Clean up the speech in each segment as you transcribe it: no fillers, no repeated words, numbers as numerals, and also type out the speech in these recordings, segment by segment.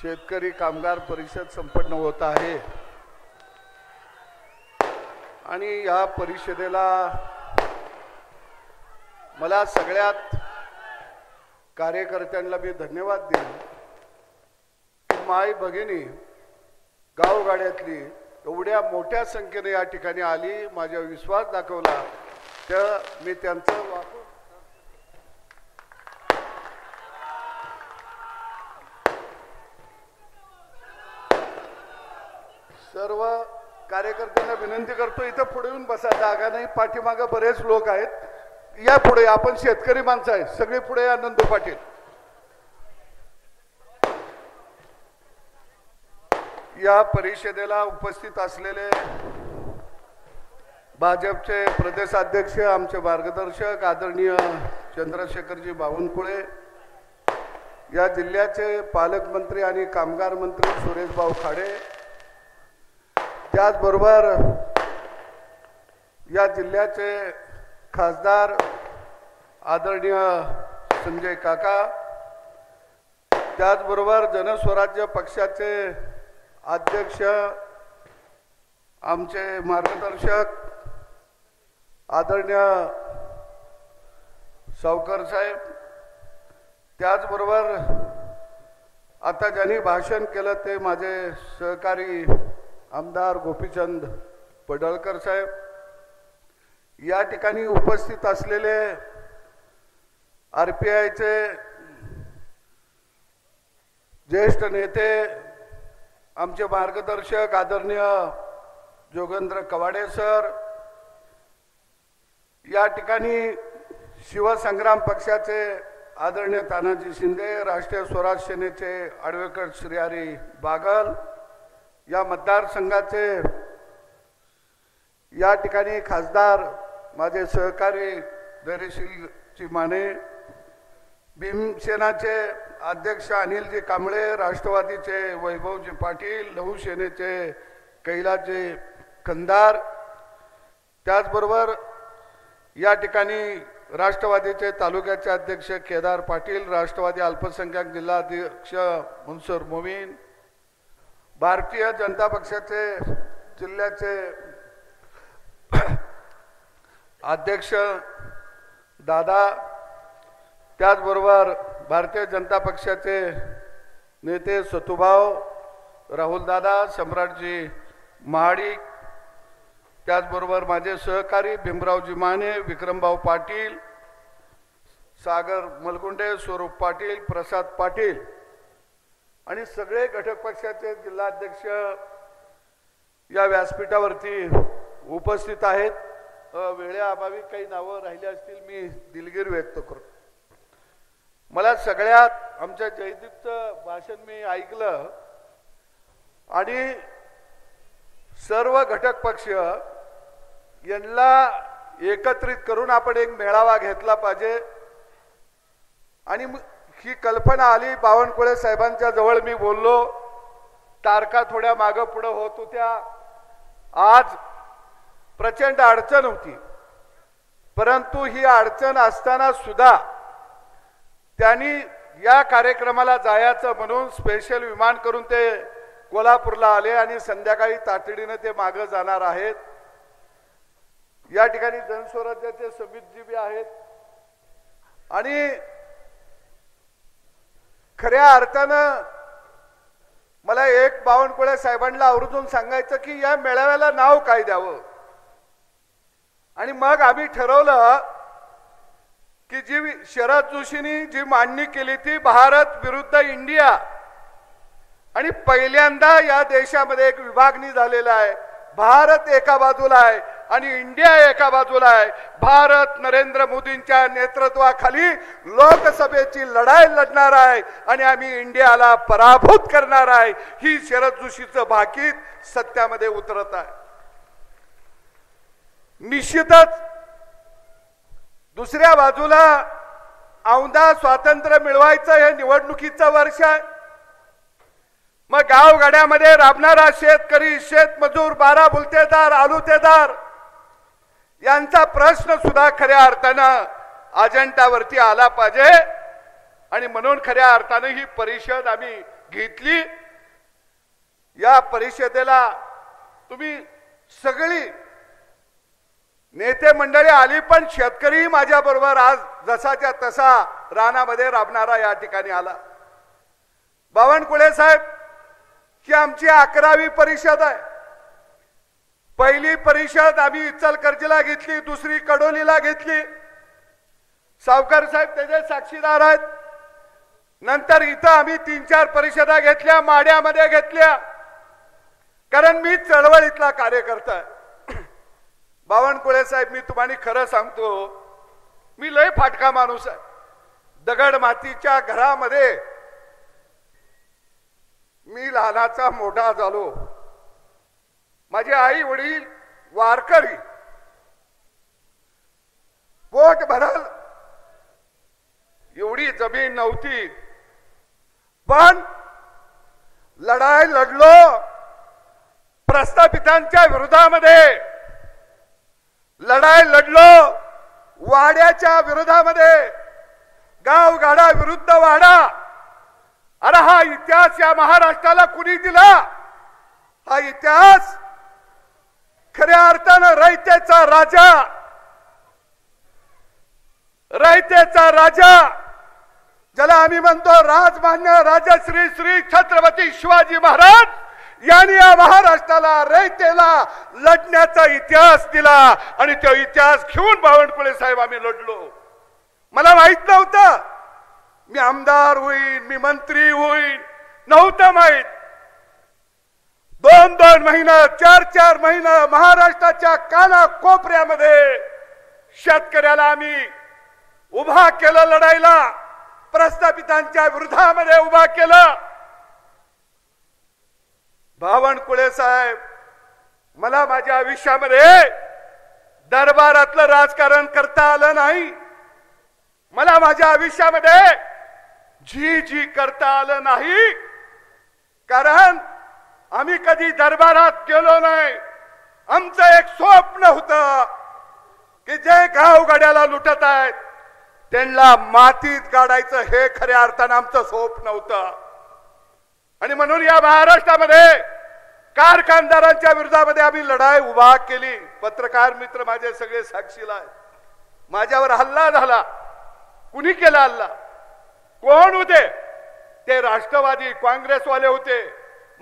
शेतकरी कामगार परिषद संपन्न होत आहे आणि या परिषदेला मला सगळ्यात कार्यकर्त्यांना मी धन्यवाद देईन। माई भगिनी गावगाड्यातली एवढ्या मोठ्या संख्येने या ठिकाणी आली, माझा विश्वास दाखवला, तर मी त्यांचं वापर सर्व कार्यकर्त्यांना विनंती करतो, इथं पुढे येऊन बसा, जागा नाही, पाठीमागे बरेच लोक आहेत, या पुढे, आपण शेतकरी माणसं आहे, सगळे पुढे या। नंदू पाटील या परिषदेला उपस्थित असलेले भाजपचे प्रदेशाध्यक्ष, आमचे मार्गदर्शक आदरणीय चंद्रशेखरजी बावनकुळे, या जिल्ह्याचे पालकमंत्री आणि कामगार मंत्री सुरेशभाऊ खाडे, त्याचबरोबर या जिल्ह्याचे खासदार आदरणीय संजय काका, त्याचबरोबर जनस्वराज्य पक्षाचे अध्यक्ष आमचे मार्गदर्शक आदरणीय सावकर साहेब, त्याचबरोबर आता ज्यांनी भाषण केलं ते माझे सहकारी आमदार गोपीचंद पडळकर साहेब, या ठिकाणी उपस्थित असलेले आरपीआयचे ज्येष्ठ नेते आमचे मार्गदर्शक आदरणीय जोगेंद्र कवाडे सर, या ठिकाणी शिवसंग्राम पक्षाचे आदरणीय तानाजी शिंदे, राष्ट्रीय स्वराज सेनेचे ॲडव्होकेट श्रीहरी बागल, या मतदारसंघाचे या ठिकाणी खासदार माझे सहकारी धैर्यशील चिमाने, भीमसेनाचे अध्यक्ष अनिलजी कांबळे, राष्ट्रवादीचे वैभवजी पाटील, लहू सेनेचे कैलासजी खंदार, त्याचबरोबर या ठिकाणी राष्ट्रवादीचे तालुक्याचे अध्यक्ष केदार पाटील, राष्ट्रवादी अल्पसंख्याक जिल्हाध्यक्ष मुनसर मोमीन, भारतीय जनता पक्षाचे जिल्ह्याचे अध्यक्ष दादा, त्याचबरोबर भारतीय जनता पक्षाचे नेते सतुभाऊ, राहुल दादा, सम्राटजी महाडिक, त्याचबरोबर माझे सहकारी भीमरावजी माने, विक्रमभाऊ पाटील, सागर मलगुंडे, स्वरूप पाटील, प्रसाद पाटील आणि सगळे घटक पक्षाचे जिल्हाध्यक्ष या व्यासपीठावरती उपस्थित आहेत। वेळेअभावी काही नावं राहिली असतील, मी दिलगिरी व्यक्त करतो। मला सगळ्यात आमच्या जयदीपचं भाषण मी ऐकलं आणि सर्व घटक पक्ष यांना एकत्रित करून आपण एक मेळावा घेतला पाहिजे आणि ही कल्पना आली। बावनकुळे साहेबांच्या जवळ मी बोललो, तारखा थोड्या मागे पुढे होत होत्या, आज प्रचंड अडचण होती, परंतु ही अडचण असताना सुद्धा त्यांनी या कार्यक्रमाला जायचं म्हणून स्पेशल विमान करून ते कोल्हापूरला आले आणि संध्याकाळी तातडीने ते मागे जाणार आहेत। या ठिकाणी जनस्वराज्याचे समितजी बी आहेत आणि खऱ्या अर्थानं मला एक बावनकुळे साहेबांना आवर्जून सांगायचं की या मेळाव्याला नाव काय द्यावं, आणि मग आम्ही ठरवलं की जी शरद जोशींनी जी मांडणी केली ती भारत विरुद्ध इंडिया, आणि पहिल्यांदा या देशामध्ये एक विभागणी झालेला आहे, भारत एका बाजूला आहे आणि इंडिया एका बाजूला आहे। भारत नरेंद्र मोदींच्या नेतृत्वाखाली लोकसभेची लढाई लढणार आहे आणि आम्ही इंडियाला पराभूत करणार आहे, ही शरद जोशीचं भाकीत सत्यामध्ये उतरत आहे। निश्चितच दुसऱ्या बाजूला औंधा स्वातंत्र्य मिळवायचं हे निवडणुकीचं वर्ष आहे। मग गावगाड्यामध्ये राबणारा शेतकरी, शेतमजूर, बारा बुलतेदार, आलुतेदार यांचा प्रश्न सुद्धा खऱ्या अर्थानं अजेंडावरती आला पाहिजे आणि म्हणून खऱ्या अर्थानं ही परिषद आम्ही घेतली. या परिषदेला तुम्ही सगळी नेते मंडळी आली, पण शेतकरी माझ्या बरोबर आज जसाच्या तसा रानामध्ये राबणारा या ठिकाणी आला. बावनकुळे साहेब, ही आमची 11वी परिषद आहे. पहिली परिषद आम्ही इचलकरंजीला घेतली, दुसरी कडोलीला घेतली. सावकार साहेब त्याचे साक्षीदार आहेत. नंतर इथं आम्ही 3-4 परिषदा घेतल्या, माड्यामध्ये घेतल्या, कारण मी चळवळीतला कार्यकर्ता आहे. बावनकुळे साहेब, मी तुम्हाला खरं सांगतो, मी लय फाटका माणूस आहे. दगड मातीच्या घरामध्ये मी लहानाचा मोठा झालो. माझे आई वडील वारकरी, पोट भरल एवढी जमीन नव्हती, पण लढाई लढलो प्रस्थापितांच्या विरोधामध्ये, लढाई लढलो वाड्याच्या विरोधामध्ये, गावगाडा विरुद्ध वाडा. अरे हा इतिहास या महाराष्ट्राला कुणी दिला? हा इतिहास खऱ्या अर्थानं रयतेचा राजा, रयतेचा राजा, ज्याला आम्ही म्हणतो राजमान्य राजश्री श्री छत्रपती शिवाजी महाराज यांनी या महाराष्ट्राला रयतेला लढण्याचा इतिहास दिला. आणि तो इतिहास घेऊन बावनकुळे साहेब आम्ही लढलो. मला माहित नव्हतं मी आमदार होईन, मी मंत्री होईन, नव्हतं माहित. 2-2 महिने, 4-4 महिने महाराष्ट्राच्या काना कोपऱ्यामध्ये शेतकऱ्याला आम्ही उभा केलं लढायला, प्रस्थापितांच्या विरोधामध्ये उभा केलं. बावनकुळे साहेब, मला माझ्या आयुष्यामध्ये दरबारातलं राजकारण करता आलं नाही. मला माझ्या आयुष्यामध्ये जी करता आलं नाही, कारण आम्ही कधी दरबारात गेलो नाही. आमचं एक स्वप्न होतं की जे गावगाड्याला लुटत आहेत त्यांना मातीत गाडायचं, हे खऱ्या अर्थानं आमचं स्वप्न होतं. आणि म्हणून या महाराष्ट्रामध्ये कारखानदारांच्या विरोधामध्ये आम्ही लढाई उभा केली. पत्रकार मित्र माझे सगळे साक्षीला आहेत. माझ्यावर हल्ला झाला. कुणी केला हल्ला? कोण होते? ते राष्ट्रवादी काँग्रेसवाले होते.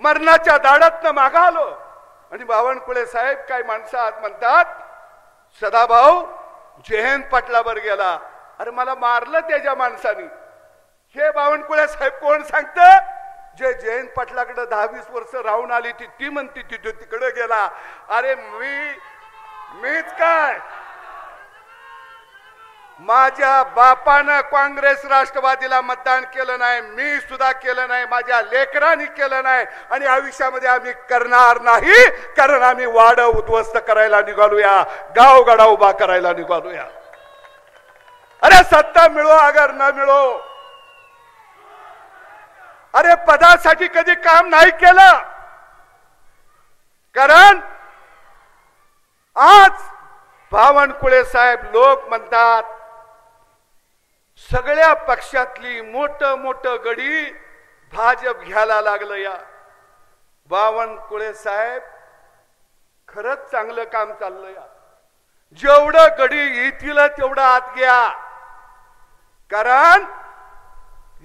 मरणाच्या दाढातनं मागं आलो. आणि बावनकुळे साहेब काय माणसं आज म्हणतात, सदाभाऊ जयंत पाटलावर गेला. अरे मला मारलं त्याच्या माणसानी. हे बावनकुळे साहेब कोण सांगतं? जे जयंत पाटलाकडे 10-20 वर्ष राहून आली ती म्हणती तिकडे गेला. अरे मीच काय, माझ्या बापानं काँग्रेस राष्ट्रवादीला मतदान केलं नाही, मी सुद्धा केलं नाही, माझ्या लेकरांनी केलं नाही, आणि आयुष्यामध्ये आम्ही करणार नाही. कारण आम्ही वाड उद्ध्वस्त करायला निघालूया, गावगाडा उभा करायला निघालूया. अरे सत्ता मिळो अगर न मिळो, अरे पदासाठी कधी काम नाही केलं. कारण आज बावनकुळे साहेब लोक म्हणतात सगळ्या पक्षातली मोठं गडी भाजप घ्यायला लागलं. या बावनकुळे साहेब खरंच चांगलं काम चाललं. या जेवढं गडी येतील तेवढं आत घ्या. कारण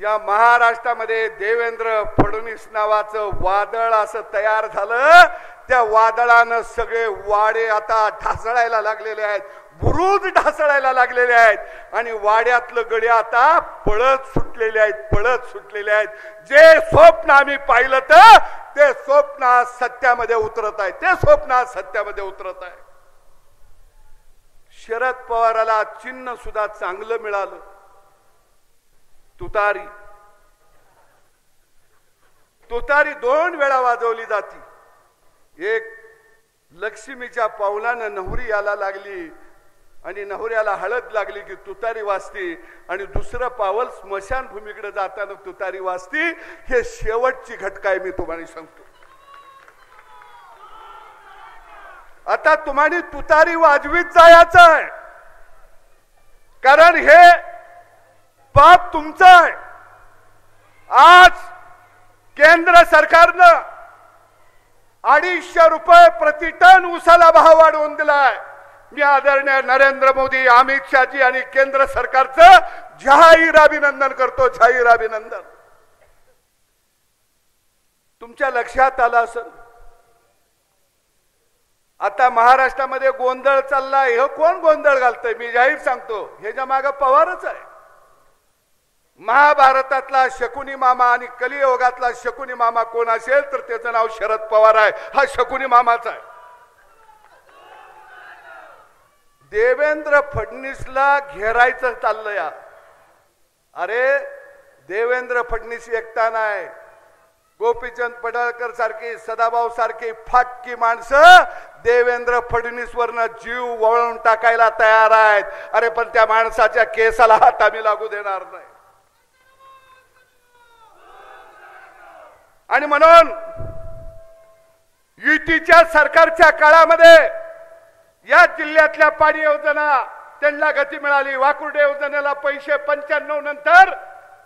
या महाराष्ट्रामध्ये देवेंद्र फडणवीस नावाचं वादळ असं तयार झालं. त्या वादळानं सगळे वाडे आता ढासळायला लागलेले आहेत, बुरुज ढासळायला लागलेले आहेत, आणि वाड्यातलं गडी आता पळत सुटलेले आहेत. जे स्वप्न आम्ही पाहिलं तर ते स्वप्न आज सत्यामध्ये उतरत आहे. शरद पवाराला चिन्ह सुद्धा चांगलं मिळालं, तुतारी. 2 वेळा वाजवली जाती. एक लक्ष्मीच्या पावलानं नवरी याला लागली आणि नवऱ्याला हळद लागली की तुतारी वाजती, आणि दुसरं पावल स्मशानभूमीकडे जाताना तुतारी वाजती. हे शेवटची घटका आहे, मी तुम्हाला सांगतो. आता तुम्हाला तुतारी वाजवीत जायचं आहे, कारण हे पाप तुमचं आहे. आज केंद्र सरकारनं 250 रुपये प्रति टन ऊसाला भाव वाढवून दिलाय। मी आदरणीय नरेंद्र मोदी, अमित शहाजी आणि केंद्र सरकारचं जाहीर अभिनंदन करतो, जाहीर अभिनंदन। तुमच्या लक्षात आलं असेल आता महाराष्ट्रामध्ये गोंधळ चाललाय। हे कोण गोंधळ घालतंय मी जाहीर सांगतो, ह्याच्या मागे पवारच आहे। महाभारतातला शकुनी मामा आणि कलियुगातला शकुनी मामा कोण असेल तर त्याचं नाव शरद पवार आहे। हा शकुनी मामाच आहे। देवेंद्र फडणवीसला घेरायचं चाललंय। अरे देवेंद्र फडणवीस एकटा नाही, गोपीचंद पडळकर सारखी, सदाभाऊ सारखी फाटकी माणसं देवेंद्र फडणवीस वरनं जीव वळवून टाकायला तयार आहेत। अरे पण त्या माणसाच्या केसाला हात आम्ही लागू देणार नाही। आणि म्हणून युतीच्या सरकारच्या काळामध्ये या जिल्ह्यातल्या पाणी योजना त्यांना गती मिळाली। वाकुर्डे योजनेला पैसे 95 नंतर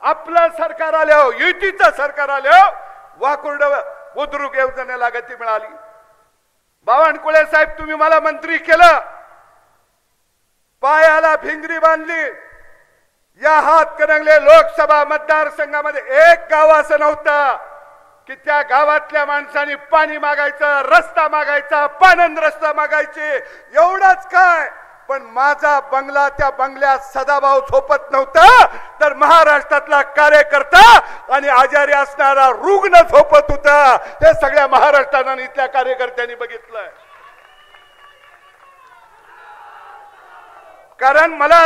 आपलं सरकार आलं, युतीचं सरकार आलं, वाकुर्डे बुद्रुक योजनेला गती मिळाली। बावनकुळे साहेब तुम्ही मला मंत्री केलं, पायाला भिंगरी बांधली। या हातकणंगले लोकसभा मतदारसंघामध्ये एक गाव असं नव्हतं की त्या गावातल्या माणसांनी पाणी मागायचं, रस्ता मागायचा, पाणंद रस्ता मागायचे। एवढंच काय, पण माझा बंगला त्या बंगल्यात सदाभाऊ झोपत नव्हता, तर महाराष्ट्रातला कार्यकर्ता आणि आजारी असणारा रुग्ण झोपत होता। हे सगळ्या महाराष्ट्रानं इथल्या कार्यकर्त्यांनी बघितलंय। कारण मला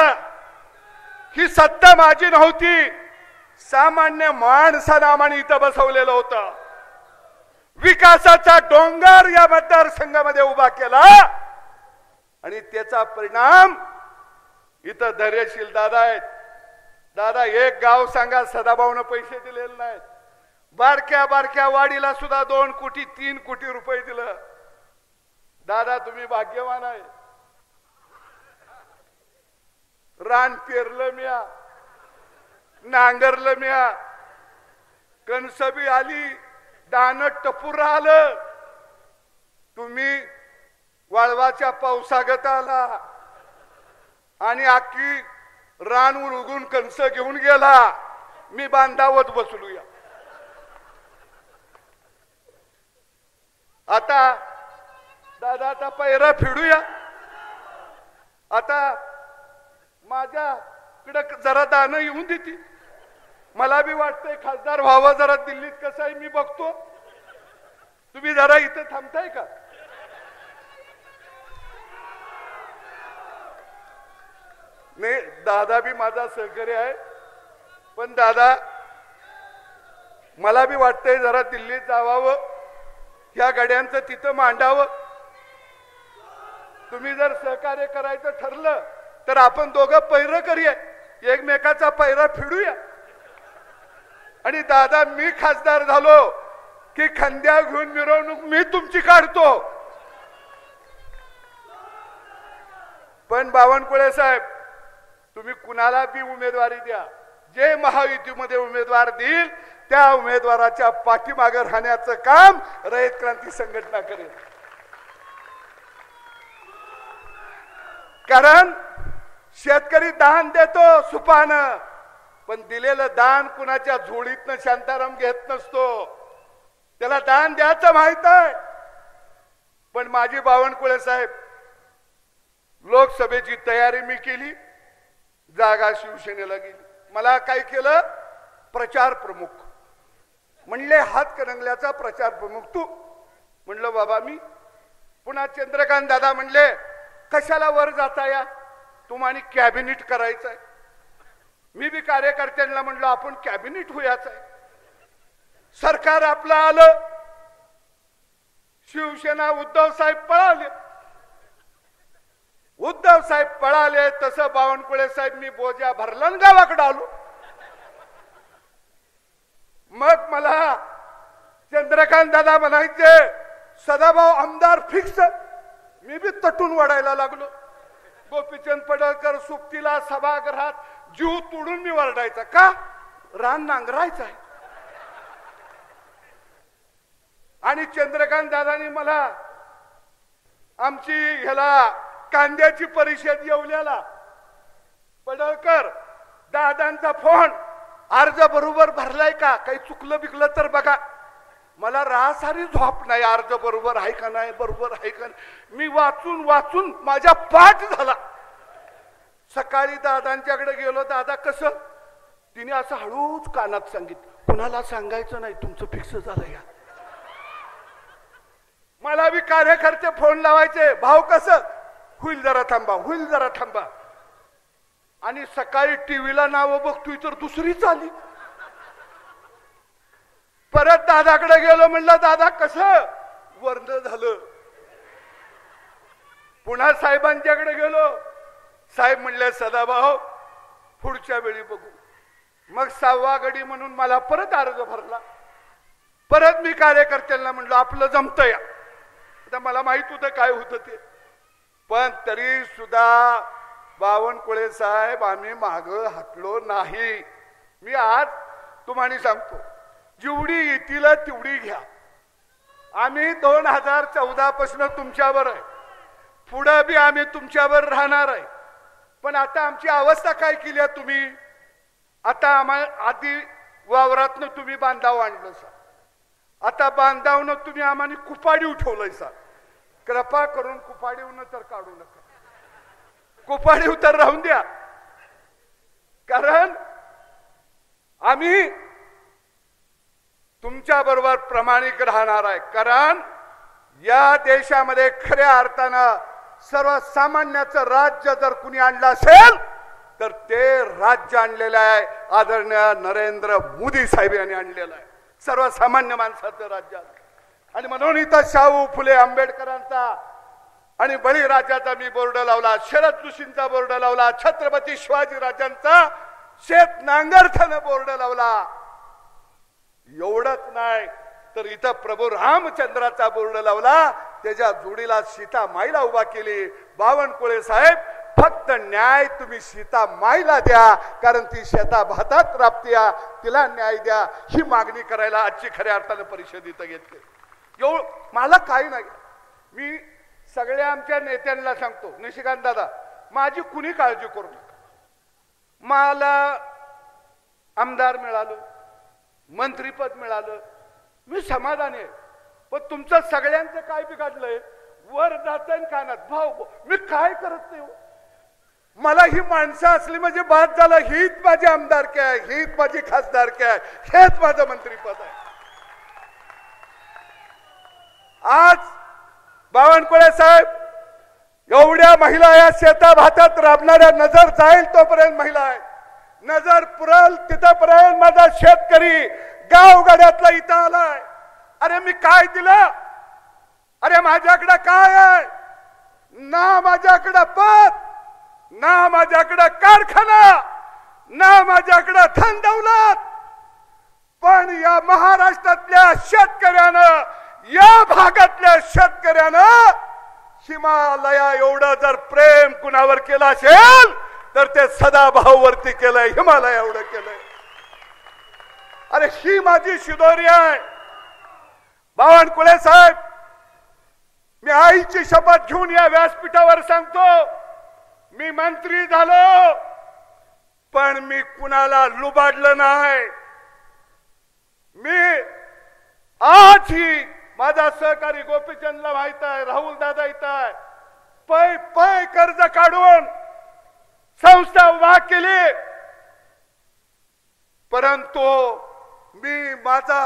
ही सत्ता माझी नव्हती, सामान्य माणसानामाने इथं बसवलेलं होतं। विकासाचा डोंगर या मतदारसंघामध्ये उभा केला आणि त्याचा परिणाम इथं धैर्यशील दादा आहेत। दादा एक गाव सांगा सदाभाऊनं पैसे दिलेले नाहीत। बारक्या बारक्या वाडीला सुद्धा 2 कोटी 3 कोटी रुपये दिलं। दादा तुम्ही भाग्यवान आहे। रान पेरलं म्या, नांगरलं म्या, कणसबी आली, दान टपूर आलं। तुम्ही वाळवाच्या पावसागत आला आणि आखी रानून उगून कणस घेऊन गेला। मी बांधावत बसलूया। आता दादा आता पैरा फिडूया। आता माझ्याकडे जरा दान येऊन देती। मला बी वाटतंय खासदार व्हावं। जरा दिल्लीत कसं आहे मी बघतो, तुम्ही जरा इथं थांबताय का? नाही दादा बी माझा सहकारी आहे, पण दादा मला बी वाटतंय जरा दिल्लीत जावावं, ह्या गड्यांचं तिथं मांडावं। तुम्ही जर सहकार्य करायचं ठरलं तर आपण दोघं पैर करूया, एकमेकाचा पैरा फिडूया। आणि दादा मी खासदार झालो की खांद्या घेऊन मिरवणूक मी तुमची काढतो। पण बावनकुळे साहेब तुम्ही कुणाला बी उमेदवारी द्या, जे महायुतीमध्ये उमेदवार देईल त्या उमेदवाराच्या पाठीमागे राहण्याचं काम रयत क्रांती संघटना करेल। कारण शेतकरी दान देतो सुपानं, पण दिलेलं दान कुणाच्या झोळीतनं शांताराम घेत नसतो, त्याला दान द्यायचं माहित आहे। पण माझी बावनकुळे साहेब लोकसभेची तयारी मी केली, जागा शिवसेनेला गेली। मला काय केलं, प्रचार प्रमुख म्हणले, हातकणंगल्याचा प्रचार प्रमुख तू। म्हणलं बाबा मी। पुन्हा चंद्रकांत दादा म्हणले कशाला वर जाता या, तुम्हाला कॅबिनेट करायचंय। मी बी कार्यकर्त्यांना म्हणलं आपण कॅबिनेट होयाच आहे। सरकार आपलं आलं, शिवसेना उद्धव साहेब पळाले, उद्धव साहेब पळाले तसं बावनकुळे साहेब मी बोजा भरला गावाकडे आलो। मग मला चंद्रकांत दादा म्हणायचे सदाभाऊ आमदार फिक्स, मी बी तटून वडायला लागलो। गोपीचंद पडळकर सुप्तीला सभागृहात जीव तोडून मी वरडायचा, का रान नांगरायचं आहे। आणि चंद्रकांत दादांनी मला आमची ह्याला कांद्याची परिषद येवल्याला पडळकर दादांचा फोन, अर्ज बरोबर भरलाय का, काही चुकलं बिकलं तर बघा. मला रासारी झोप नाही, अर्ज बरोबर आहे का नाही, बरोबर आहे का नाही. मी वाचून वाचून माझ्या पाठ झाला. सकाळी दादांच्याकडे गेलो. दादा कसं, तिने असं हळूच कानात सांगितलं, कुणाला सांगायचं नाही, तुमचं फिक्स झालं. या मला बी कार्यकर्ते फोन लावायचे, भाऊ कसं होईल, जरा थांबा, होईल जरा थांबा. आणि सकाळी टीव्हीला नाव बघतोय तर दुसरीच आली. परत दादाकडे गेलो, म्हणलं दादा कसं, वर्ण झालं. पुन्हा साहेबांच्याकडे गेलो. साहेब म्हणले सदाभाऊ पुढच्या वेळी बघू. मग 6वा गडी म्हणून मला परत अर्ज भरला. परत मी कार्यकर्त्यांना म्हणलो आपलं जमतं या. आता मला माहित होतं काय होतं ते, पण तरी सुद्धा बावनकुळे साहेब आम्ही माग हटलो नाही. मी आज तुम्हाला सांगतो, जेवढी येतील तेवढी घ्या. आम्ही 2014 पासून तुमच्यावर आहे, पुढे बी आम्ही तुमच्यावर राहणार आहे. पण आता आमची अवस्था काय केली आहे तुम्ही. आता आम्हाला आधी वावरातनं तुम्ही बांधाव आणलं सा, आता बांधावनं तुम्ही आम्हाला कुपाडी उठवलंय सा. कृपा करून कुपाडीवनं तर काढू नका, कुपाडी उतर राहून द्या. कारण आम्ही तुमच्या बरोबर प्रामाणिक राहणार आहे. कारण या देशामध्ये खऱ्या अर्थानं सर्वसामान्याचं राज्य जर कुणी आणलं असेल तर ते राज्य आणलेलं आहे आदरणीय नरेंद्र मोदी साहेब यांनी आणलेलं आहे. सर्वसामान्य माणसाचं राज्य. आणि म्हणून इथं शाहू फुले आंबेडकरांचा आणि बळीराजाचा मी बोर्ड लावला, शरद जोशींचा बोर्ड लावला, छत्रपती शिवाजी राजांचा शेत नांगरथानं बोर्ड लावला. एवढंच नाही तर इथं प्रभू रामचंद्राचा बोर्ड लावला, त्याच्या जोडीला सीता माईला उभा केली. बावनकुळे साहेब फक्त न्याय तुम्ही सीता माईला द्या, कारण ती शेता भातात राबत्या, तिला न्याय द्या ही मागणी करायला आजची खऱ्या अर्थानं परिषद इथं घेतली. मला काही नाही. मी सगळ्या आमच्या नेत्यांना सांगतो, निशिकांत दादा माझी कुणी काळजी करू नका. मला आमदार मिळालं, मंत्रीपद मिळालं, मी समाधानी आहे. पण तुमचं सगळ्यांचं काय बिघडलंय, वर जातं कानात भाऊ मी काय करत नाही. मला ही माणसं असली म्हणजे बाद झालं. हीच माझी आमदारकी आहे, हीच माझी खासदारकी आहे, हेच माझं मंत्रीपद आहे. आज बावनकुळे साहेब एवढ्या महिला या शेता भातात राबणाऱ्या, नजर जाईल तोपर्यंत महिला आहे, नजर पुरल तिथपर्यंत माझा शेतकरी गावगाड्यातला इथं आलाय. अरे मी काय दिलं, अरे माझ्याकडे काय आहे, ना माझ्याकडे पद, ना माझ्याकडे कारखाना, ना माझ्याकडे धन दौलत. पण या महाराष्ट्रातल्या शेतकऱ्यानं, या भागातल्या शेतकऱ्यानं हिमालया एवढं जर प्रेम कुणावर केलं असेल तर ते सदाभाऊवरती केलंय, हिमालय एवढं केलंय. अरे ही माझी शिदोरी आहे. बावनकुळे साहेब मी आईची शपथ घेऊन या व्यासपीठावर सांगतो, मी मंत्री झालो पण मी कुणाला लुबाडलं नाही. मी आजही माझा सहकारी गोपीचंदला माहित आहे, राहुल दादा इथं आहे, पै पै कर्ज काढून संस्था उभा केली. परंतु मी माझा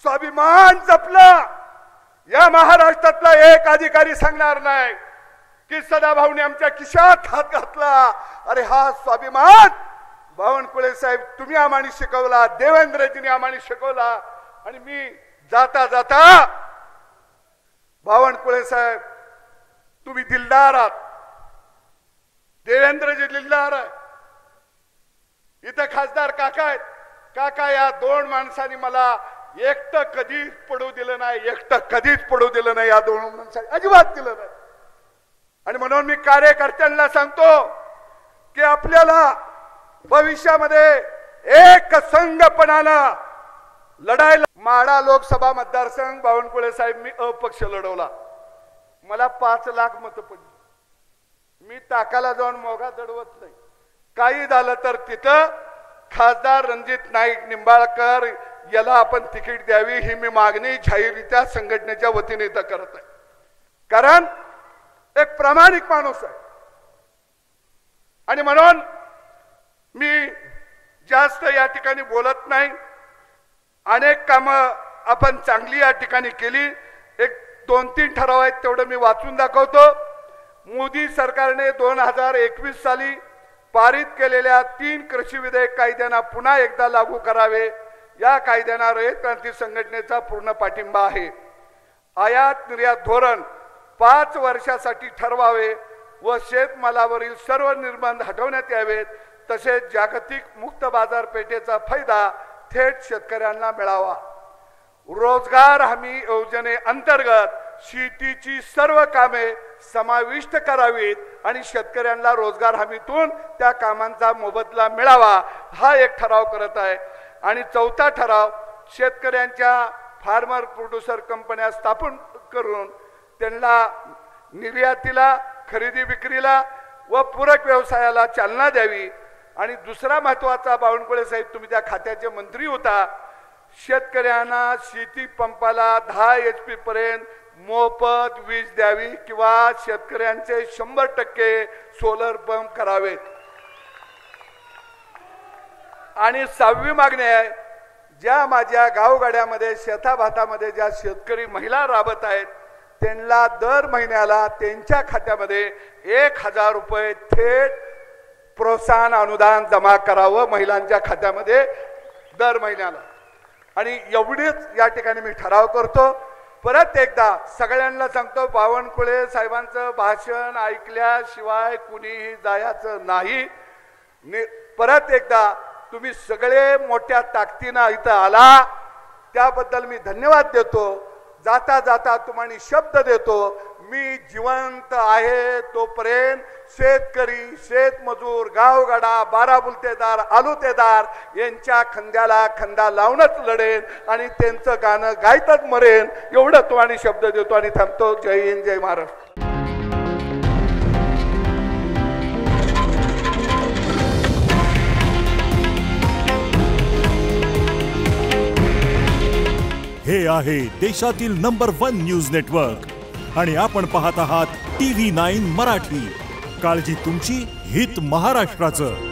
स्वाभिमान जपला. या महाराष्ट्रातला एक अधिकारी सांगणार नाही की सदाभाऊने आमच्या खिशात हात घातला. अरे हा स्वाभिमान बावनकुळे साहेब तुम्ही आम्हाला शिकवला, देवेंद्रजींनी आम्हाला शिकवला. आणि मी जाता जाता बावनकुळे साहेब तुम्ही दिलदार आहात, देवेंद्रजी दिलदार आहे. इथं खासदार काका आहेत. काका या दोन माणसांनी मला एकटं कधीच पडू दिलं नाही, एकटं कधीच पडू दिलं नाही, या दोन माणसांनी अजिबात दिलं नाही. आणि म्हणून मी कार्यकर्त्यांना सांगतो की आपल्याला भविष्यामध्ये एक संघपणानं लढायला माढा लोकसभा मतदारसंघ बावनकुळे साहेब मी अपक्ष लढवला, मला 5 लाख मतं पडली. मी ताकाला जाऊन मोगा चढवत नाही. काही झालं तर तिथं खासदार रणजित नाईक निंबाळकर याला आपण तिकीट द्यावी ही मी मागणी जाहीररित्या संघटनेच्या वतीने इथं करत आहे. कारण एक प्रामाणिक माणूस आहे आणि म्हणून मी जास्त या ठिकाणी बोलत नाही. अनेक कामं आपण चांगली या ठिकाणी केली. एक 2-3 ठराव आहेत तेवढं मी वाचून दाखवतो. मोदी सरकारने 2021 साली पारित केलेल्या 3 कृषी विधेयक कायद्यांना पुन्हा एकदा लागू करावे. या कायद्यांना रयत क्रांती संघटनेचा पूर्ण पाठिंबा आहे. आयात निर्यात धोरण 5 वर्षासाठी ठरवावे व शेतमालावरील सर्व निर्बंध हटवण्यात यावेत. तसेच जागतिक मुक्त बाजारपेठेचा फायदा थेट शेतकऱ्यांना मिळावा. रोजगार हमी योजनेअंतर्गत शेतीची सर्व कामे समाविष्ट करावीत आणि शेतकऱ्यांना रोजगार हमीतून त्या कामांचा मोबदला मिळावा हा एक ठराव करत आहे. आणि 4था ठराव शेतकऱ्यांच्या फार्मर प्रोड्युसर कंपन्या स्थापन करून त्यांना निर्यातीला खरेदी विक्रीला व पूरक व्यवसायाला चालना द्यावी. आणि दुसरा महत्त्वाचा बावनकुळे साहेब तुम्ही त्या खात्याचे मंत्री होता, शेतकऱ्यांना शेती पंपाला 10 HP पर्यंत मोफत वीज द्यावी किंवा शेतकऱ्यांचे 100% सोलर पंप करावेत. आणि 6वी मागणी आहे, ज्या माझ्या गावगाड्यामध्ये शेताभातामध्ये ज्या शेतकरी महिला राबत आहेत त्यांना दर महिन्याला त्यांच्या खात्यामध्ये 1000 रुपये थेट प्रोत्साहन अनुदान जमा करावं महिलांच्या खात्यामध्ये दर महिन्याला. आणि एवढीच या ठिकाणी मी ठराव करतो. परत एकदा सगळ्यांना सांगतो, बावनकुळे साहेबांचं भाषण ऐकल्याशिवाय कुणीही जायचं नाही. परत एकदा तुम्ही सगळे मोठ्या ताकदीने इथं आला त्याबद्दल मी धन्यवाद देतो. जाता जाता तुम्हाला शब्द देतो, मी जिवंत आहे तोपर्यंत शेतकरी शेतमजूर गावगाडा बाराबुलतेदार आलुतेदार यांच्या खांद्याला खांदा लावूनच लढेन आणि त्यांचं गाणं गायतच मरेन एवढं तुम्हाला शब्द देतो आणि थांबतो. जय हिंद, जय महाराष्ट्र. हे आहे देशातील नंबर 1 न्यूज नेटवर्क आणि आपण पाहत आहात TV9 मराठी. काळजी तुमची, हित महाराष्ट्राचं.